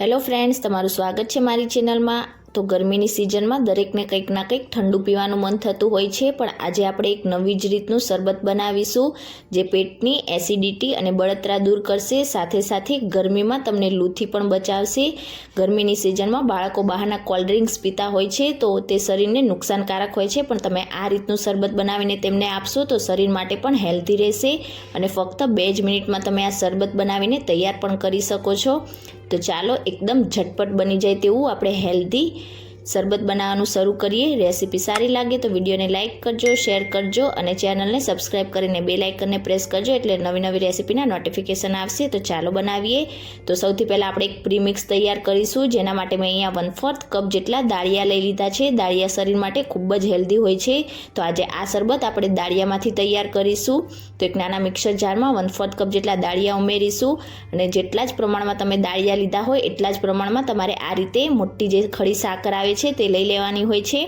Hello friends, તમારું સ્વાગત છે મારી ચેનલમાં। તો ગરમીની સિઝનમાં દરેકને કંઈક ના કંઈક ઠંડુ પીવાનું મન થતું હોય છે, પણ આજે આપણે એક નવી જ રીતનું શરબત બનાવીશું જે પેટની એસિડિટી અને બળતરા દૂર કરશે, સાથે સાથે ગરમીમાં તમને લૂથી પણ બચાવશે। ગરમીની સિઝનમાં બાળકો બહારના કોલ્ડ ડ્રિંક્સ પીતા હોય છે તો તે શરીરને નુકસાનકારક હોય છે, પણ તમે આ રીતનું શરબત બનાવીને તેમને આપશો તો શરીર માટે પણ હેલ્ધી રહેશે અને ફક્ત 2 જ મિનિટમાં તમે આ શરબત બનાવીને તૈયાર પણ કરી શકો છો। તો ચાલો એકદમ ઝટપટ બની જાય તેવું આપણે હેલ્ધી શરબત બનાવવાનું શરૂ કરીએ। રેસીપી સારી લાગે તો વિડીયોને લાઇક કરજો, શેર કરજો અને ચેનલને સબસ્ક્રાઇબ કરીને બેલ આઇકનને પ્રેસ કરજો એટલે નવી નવી રેસીપીના નોટિફિકેશન આવશે। તો ચાલો બનાવીએ। તો સૌથી પહેલાં આપણે એક પ્રીમિક્સ તૈયાર કરીશું, જેના માટે મેં અહીંયા 1/4 કપ જેટલા દાળિયા લઈ લીધા છે। દાળિયા શરીર માટે ખૂબ જ હેલ્ધી હોય છે, તો આજે આ શરબત આપણે દાળિયામાંથી તૈયાર કરીશું। તો એક નાના મિક્સર જારમાં 1/4 કપ જેટલા દાળિયા ઉમેરીશું અને જેટલા જ પ્રમાણમાં તમે દાળિયા લીધા હોય એટલા જ પ્રમાણમાં તમારે આ રીતે મોટી જે ખડી સાકર આવે છે તે લઈ લેવાની હોય છે।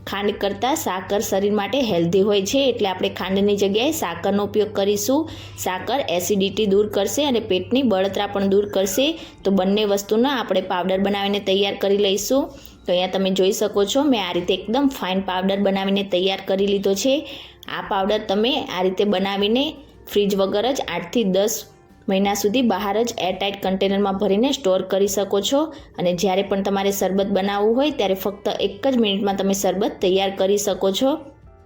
ખાંડ કરતાં સાકર શરીર માટે હેલ્ધી હોય છે, એટલે આપણે ખાંડની જગ્યાએ સાકરનો ઉપયોગ કરીશું। સાકર એસિડિટી દૂર કરશે અને પેટની બળતરા પણ દૂર કરશે। તો બંને વસ્તુનો આપણે પાવડર બનાવીને તૈયાર કરી લઈશું। તો અહીંયા તમે જોઈ શકો છો, મેં આ રીતે એકદમ ફાઇન પાવડર બનાવીને તૈયાર કરી લીધો છે। આ પાવડર તમે આ રીતે બનાવીને ફ્રીજ વગર જ 8 થી 10 મહિના સુધી બહાર જ એરટાઇટ કન્ટેનરમાં ભરીને સ્ટોર કરી શકો છો અને જ્યારે પણ તમારે શરબત બનાવવું હોય ત્યારે ફક્ત 1 જ મિનિટમાં તમે શરબત તૈયાર કરી શકો છો।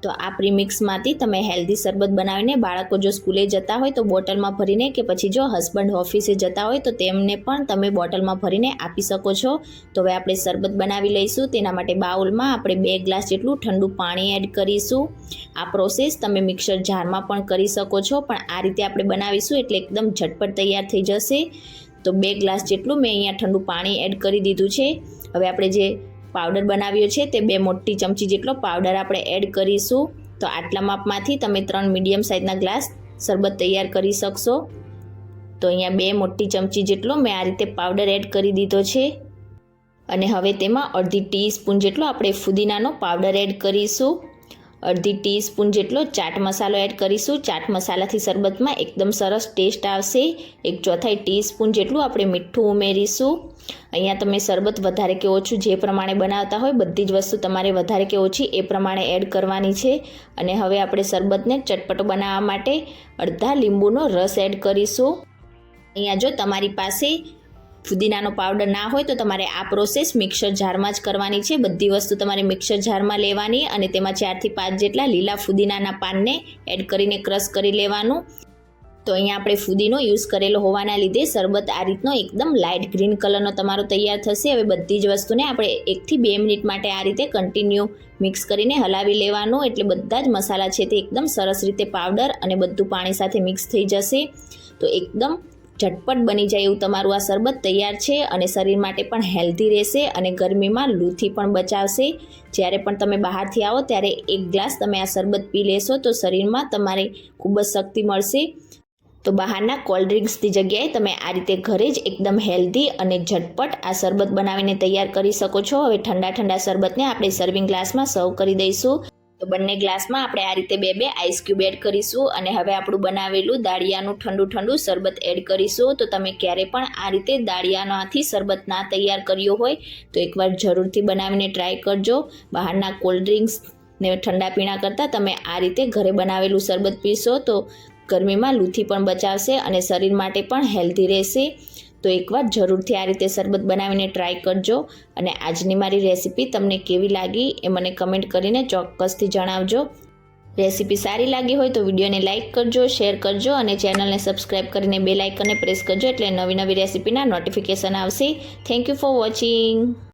તો આ પ્રીમિક્સમાંથી તમે હેલ્ધી શરબત બનાવીને બાળકો જો સ્કૂલે જતા હોય તો બોટલમાં ભરીને, કે પછી જો હસબન્ડ ઓફિસે જતા હોય તો તેમને પણ તમે બોટલમાં ભરીને આપી શકો છો। તો હવે આપણે શરબત બનાવી લઈશું। તેના માટે બાઉલમાં આપણે 2 ગ્લાસ જેટલું ઠંડુ પાણી એડ કરીશું। આ પ્રોસેસ તમે મિક્સર જારમાં પણ કરી શકો છો, પણ આ રીતે આપણે બનાવીશું એટલે એકદમ ઝટપટ તૈયાર થઈ જશે। તો 2 ગ્લાસ જેટલું મેં અહીંયા ઠંડુ પાણી એડ કરી દીધું છે। હવે આપણે જે પાવડર બનાવ્યો છે તે 2 મોટી ચમચી જેટલો પાવડર આપણે એડ કરીશું। તો આટલા માપમાંથી તમે 3 મીડિયમ સાઇઝના ગ્લાસ શરબત તૈયાર કરી શકશો। તો અહીંયા 2 મોટી ચમચી જેટલો મેં આ રીતે પાવડર એડ કરી દીધો છે અને હવે તેમાં અડધી ટીસ્પૂન જેટલો આપણે ફુદીનાનો પાવડર એડ કરીશું। અડધી ટીસ્પૂન જેટલો ચાટ મસાલો એડ કરીશું। ચાટ મસાલાથી શરબતમાં એકદમ સરસ ટેસ્ટ આવશે। 1/4 ટીસ્પૂન જેટલું આપણે મીઠું ઉમેરીશું। અહીંયા તમે શરબત વધારે કે ઓછું જે પ્રમાણે બનાવતા હોય બધી જ વસ્તુ તમારે વધારે કે ઓછી એ પ્રમાણે એડ કરવાની છે। અને હવે આપણે શરબતને ચટપટો બનાવવા માટે અડધા લીંબુનો રસ એડ કરીશું। અહીંયા જો તમારી પાસે ફુદીનાનો પાવડર ના હોય તો તમારે આ પ્રોસેસ મિક્સર જારમાં જ કરવાની છે। બધી વસ્તુ તમારે મિક્સર જારમાં લેવાની અને તેમાં 4 થી 5 જેટલા લીલા ફુદીનાના પાનને એડ કરીને ક્રશ કરી લેવાનું। તો અહીંયા આપણે ફુદીનો યુઝ કરેલો હોવાના લીધે શરબત આ રીતનો એકદમ લાઇટ ગ્રીન કલરનો તમારો તૈયાર થશે। હવે બધી જ વસ્તુને આપણે 1 થી 2 મિનિટ માટે આ રીતે કન્ટિન્યુ મિક્સ કરીને હલાવી લેવાનું, એટલે બધા જ મસાલા છે તે એકદમ સરસ રીતે પાવડર અને બધું પાણી સાથે મિક્સ થઈ જશે। તો એકદમ ઝટપટ બની જાય એવું તમારું આ શરબત તૈયાર છે અને શરીર માટે પણ હેલ્ધી રહેશે અને ગરમીમાં લૂથી પણ બચાવશે। જ્યારે પણ તમે બહારથી આવો ત્યારે 1 ગ્લાસ તમે આ શરબત પી લેશો તો શરીરમાં તમારે ખૂબ જ શક્તિ મળશે। તો બહારના કોલ્ડ ડ્રિંક્સની જગ્યાએ તમે આ રીતે ઘરે જ એકદમ હેલ્ધી અને ઝટપટ આ શરબત બનાવીને તૈયાર કરી શકો છો। હવે ઠંડા શરબતને આપણે સર્વિંગ ગ્લાસમાં સર્વ કરી દઈશું। તો બંને ગ્લાસમાં આપણે આ રીતે 2 આઈસ ક્યુબ એડ કરીશું અને હવે આપણું બનાવેલું દાળિયાનું ઠંડુ શરબત એડ કરીશું। તો તમે ક્યારે પણ આ રીતે દાળિયામાંથી શરબત ના તૈયાર કર્યો હોય તો એકવાર જરૂરથી બનાવીને ટ્રાય કરજો। બહારના કોલ્ડ ડ્રિંક્સ ને ઠંડા પીણા કરતાં તમે આ રીતે ઘરે બનાવેલું શરબત પીશો તો ગરમીમાં લૂથી પણ બચાવશે અને શરીર માટે પણ હેલ્ધી રહેશે। તો એકવાર જરૂરથી આ રીતે શરબત બનાવીને ટ્રાય કરજો અને આજની મારી રેસીપી તમને કેવી લાગી એ મને કમેન્ટ કરીને ચોક્કસથી જણાવજો। રેસીપી સારી લાગી હોય તો વિડીયોને લાઇક કરજો, શેર કરજો અને ચેનલને સબસ્ક્રાઇબ કરીને બેલ આઇકનને પ્રેસ કરજો એટલે નવી રેસીપીના નોટિફિકેશન આવશે। Thank you for watching.